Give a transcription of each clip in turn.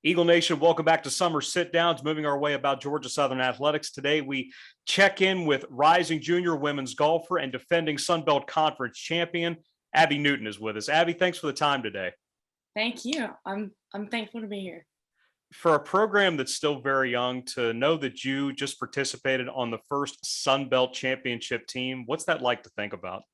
Eagle Nation, welcome back to Summer Sit Downs. Moving our way about Georgia Southern athletics. Today, we check in with rising junior women's golfer and defending Sunbelt Conference champion, Abby Newton is with us. Abby, thanks for the time today. Thank you. I'm thankful to be here. For a program that's still very young, to know that you just participated on the first Sunbelt Championship team, what's that like to think about?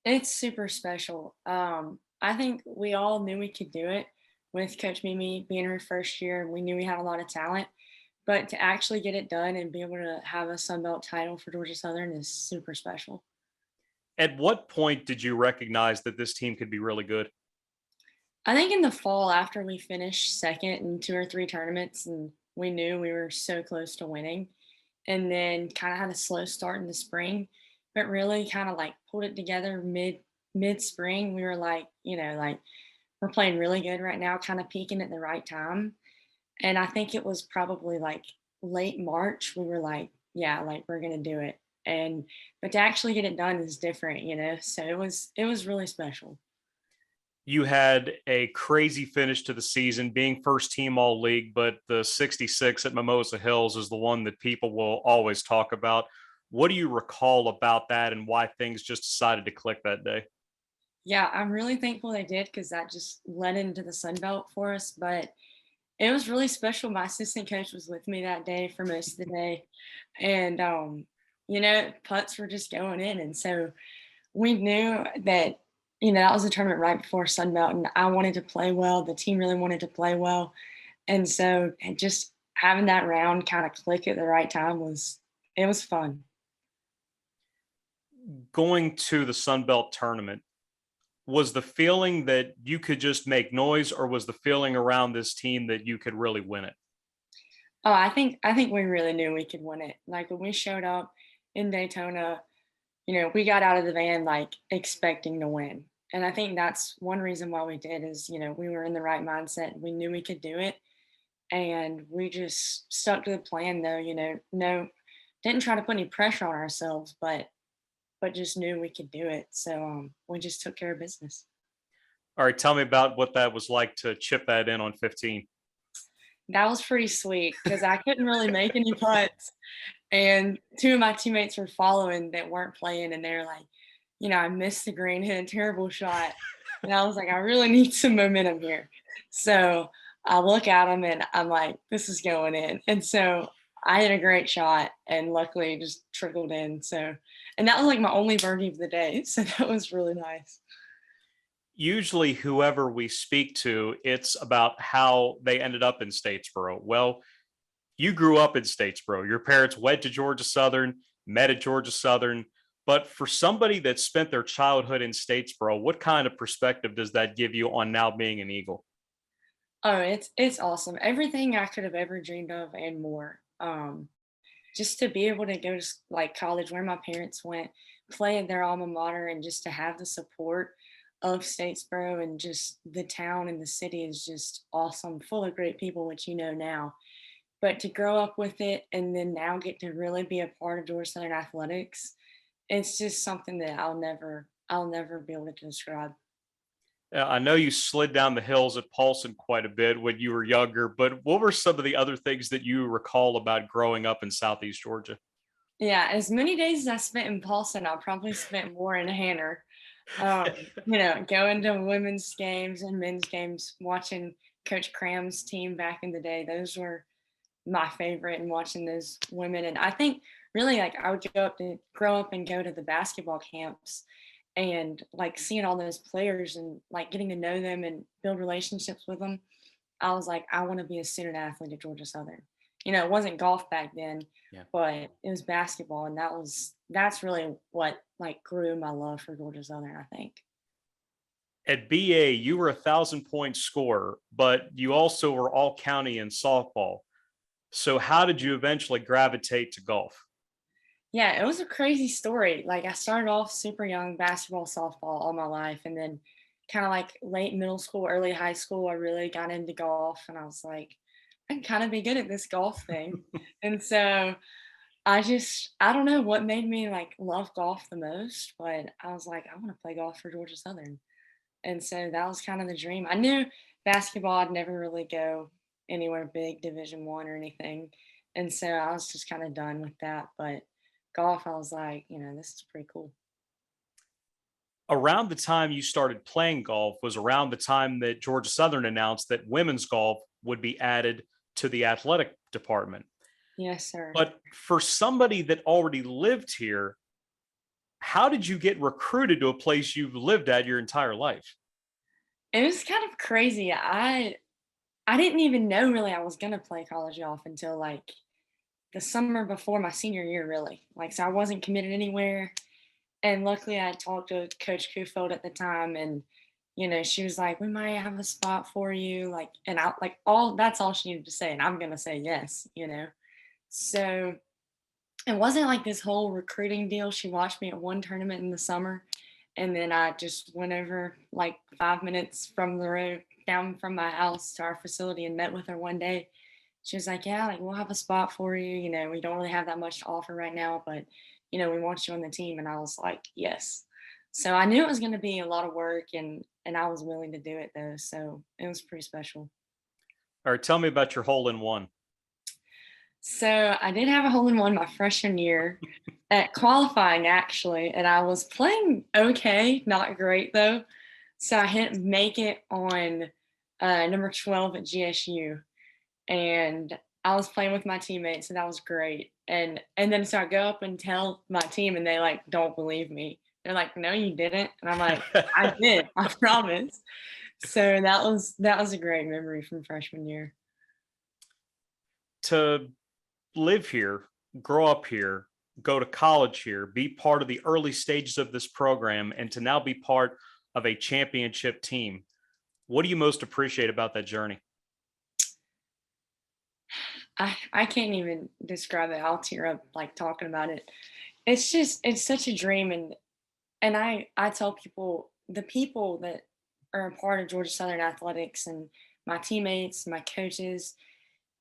It's super special. I think we all knew we could do it with Coach Mimi being her first year. We knew we had a lot of talent, but to actually get it done and be able to have a Sunbelt title for Georgia Southern is super special. At what point did you recognize that this team could be really good? I think in the fall after we finished second in two or three tournaments and we knew we were so close to winning, and then kind of had a slow start in the spring, but really kind of like pulled it together mid spring. We were like, like we're playing really good right now, kind of peaking at the right time. And I think it was probably like late March. We were like, yeah, like we're gonna do it. And but to actually get it done is different. So it was really special. You had a crazy finish to the season, being first team all league, but the 66 at Mimosa Hills is the one that people will always talk about. What do you recall about that and why things just decided to click that day? Yeah, I'm really thankful they did because that just led into the Sun Belt for us. But it was really special. My assistant coach was with me that day for most of the day. And putts were just going in. And so we knew that, that was a tournament right before Sunbelt, and I wanted to play well. The team really wanted to play well. And so just having that round kind of click at the right time was fun. Going to the Sun Belt tournament, was the feeling that you could just make noise, or was the feeling around this team that you could really win it? Oh, I think we really knew we could win it. Like when we showed up in Daytona, we got out of the van like expecting to win. And I think that's one reason why we did is, we were in the right mindset. We knew we could do it. And we just stuck to the plan though, no, didn't try to put any pressure on ourselves, but just knew we could do it. So we just took care of business. All right, tell me about what that was like to chip that in on 15. That was pretty sweet because I couldn't really make any putts. And two of my teammates were following that weren't playing, and they're like, I missed the green, hit a terrible shot. And I was like, I really need some momentum here. So I look at them and I'm like, this is going in. And so I hit a great shot and luckily it just trickled in. So, and that was like my only birdie of the day. So that was really nice. Usually, whoever we speak to, it's about how they ended up in Statesboro. Well, you grew up in Statesboro. Your parents went to Georgia Southern, met at Georgia Southern. But for somebody that spent their childhood in Statesboro, what kind of perspective does that give you on now being an Eagle? Oh, it's awesome. Everything I could have ever dreamed of and more. Just to be able to go to like college where my parents went, play at their alma mater, and just to have the support of Statesboro and just the town and the city is just awesome, full of great people, which now. But to grow up with it and then now get to really be a part of Georgia Southern athletics, it's just something that I'll never be able to describe. I know you slid down the hills at Paulson quite a bit when you were younger, but what were some of the other things that you recall about growing up in Southeast Georgia? Yeah, as many days as I spent in Paulson, I probably spent more in Hanner. Going to women's games and men's games, watching Coach Cram's team back in the day. Those were my favorite, and watching those women. And I think really like I would grow up and go to the basketball camps and like seeing all those players and like getting to know them and build relationships with them. I was like, I want to be a student athlete at Georgia Southern. It wasn't golf back then, Yeah. but it was basketball, and that's really what like grew my love for Georgia Southern, I think. At BA, you were 1,000 point scorer, but you also were all county in softball. So, how did you eventually gravitate to golf? Yeah, it was a crazy story. Like I started off super young, basketball, softball all my life, and then kind of like late middle school, early high school, I really got into golf, and I was like, I can kind of be good at this golf thing. And so I don't know what made me like love golf the most, but I was like, I want to play golf for Georgia Southern. And so that was kind of the dream. I knew basketball I'd never really go. anywhere big, Division 1 or anything. And so I was just kind of done with that. But golf, I was like, this is pretty cool. Around the time you started playing golf was around the time that Georgia Southern announced that women's golf would be added to the athletic department. Yes, sir. But for somebody that already lived here, how did you get recruited to a place you've lived at your entire life? It was kind of crazy. I didn't even know really I was gonna play college golf until like the summer before my senior year, really. Like, so I wasn't committed anywhere. And luckily, I had talked to Coach Kufeld at the time, and she was like, "We might have a spot for you." Like, and I like all that's all she needed to say, and I'm gonna say yes. So it wasn't like this whole recruiting deal. She watched me at one tournament in the summer, and then I just went over like 5 minutes from the road down from my house to our facility and met with her one day. She was like, "Yeah, like we'll have a spot for you. We don't really have that much to offer right now, but we want you on the team." And I was like, "Yes." So I knew it was going to be a lot of work, and I was willing to do it though. So it was pretty special. All right, tell me about your hole in one. So I did have a hole in one my freshman year at qualifying actually, and I was playing okay, not great though. So I hit make it on number 12 at GSU, and I was playing with my teammates, and that was great. And then so I go up and tell my team, and they like don't believe me. They're like, "No, you didn't," and I'm like, "I did, I promise." So that was a great memory from freshman year. To live here, grow up here, go to college here, be part of the early stages of this program, and to now be part of a championship team, what do you most appreciate about that journey? I can't even describe it. I'll tear up like talking about it. It's such a dream, and I tell people, the people that are a part of Georgia Southern athletics, and my teammates, my coaches,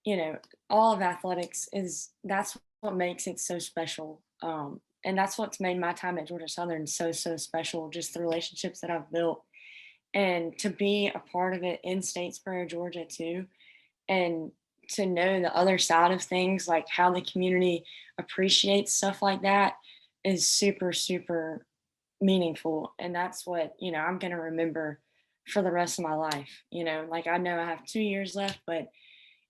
you know, all of athletics, is that's what makes it so special. And that's what's made my time at Georgia Southern so special. Just the relationships that I've built, and to be a part of it in Statesboro, Georgia, too, and to know the other side of things, like how the community appreciates stuff like that, is super meaningful. And that's what I'm going to remember for the rest of my life. Like, I know I have 2 years left, but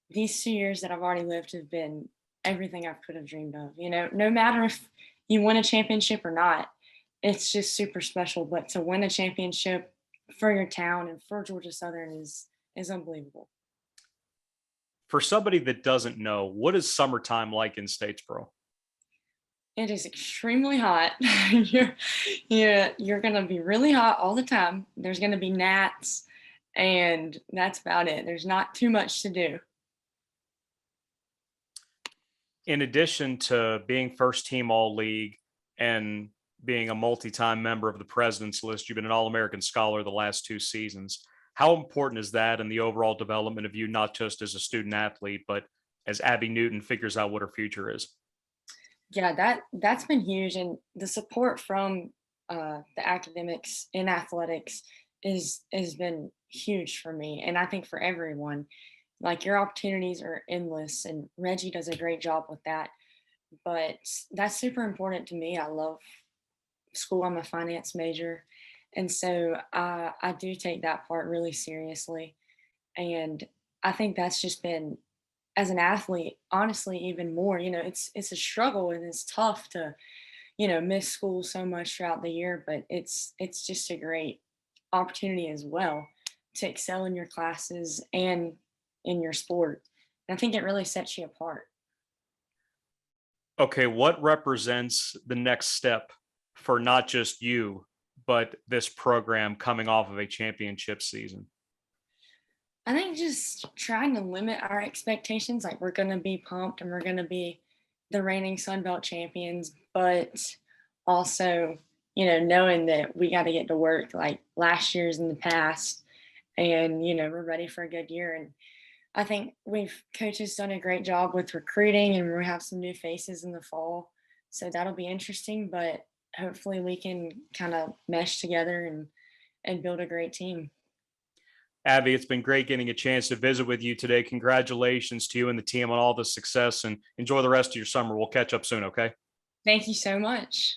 these 2 years that I've already lived have been everything I could have dreamed of. No matter if you win a championship or not, it's just super special. But to win a championship for your town and for Georgia Southern is unbelievable. For somebody that doesn't know, what is summertime like in Statesboro? It is extremely hot. you're, you're gonna be really hot all the time. There's gonna be gnats, and that's about it. There's not too much to do. In addition to being first team all league and being a multi-time member of the president's list, you've been an all-American scholar the last 2 seasons. How important is that in the overall development of you, not just as a student athlete, but as Abby Newton figures out what her future is? Yeah, that's been huge, and the support from the academics in athletics is has been huge for me, and I think for everyone. Like, your opportunities are endless, and Reggie does a great job with that. But that's super important to me. I love school. I'm a finance major, and so I do take that part really seriously. And I think that's just been, as an athlete, honestly, even more. It's a struggle, and it's tough to miss school so much throughout the year. But it's just a great opportunity as well to excel in your classes and in your sport. And I think it really sets you apart. Okay, what represents the next step for not just you, but this program coming off of a championship season? I think just trying to limit our expectations. Like, we're going to be pumped, and we're going to be the reigning Sunbelt champions, but also, knowing that we got to get to work like last year's in the past, and, we're ready for a good year. And I think we've coaches done a great job with recruiting, and we have some new faces in the fall. So that'll be interesting, but hopefully we can kind of mesh together and build a great team. Abby, it's been great getting a chance to visit with you today. Congratulations to you and the team on all the success, and enjoy the rest of your summer. We'll catch up soon, okay? Thank you so much.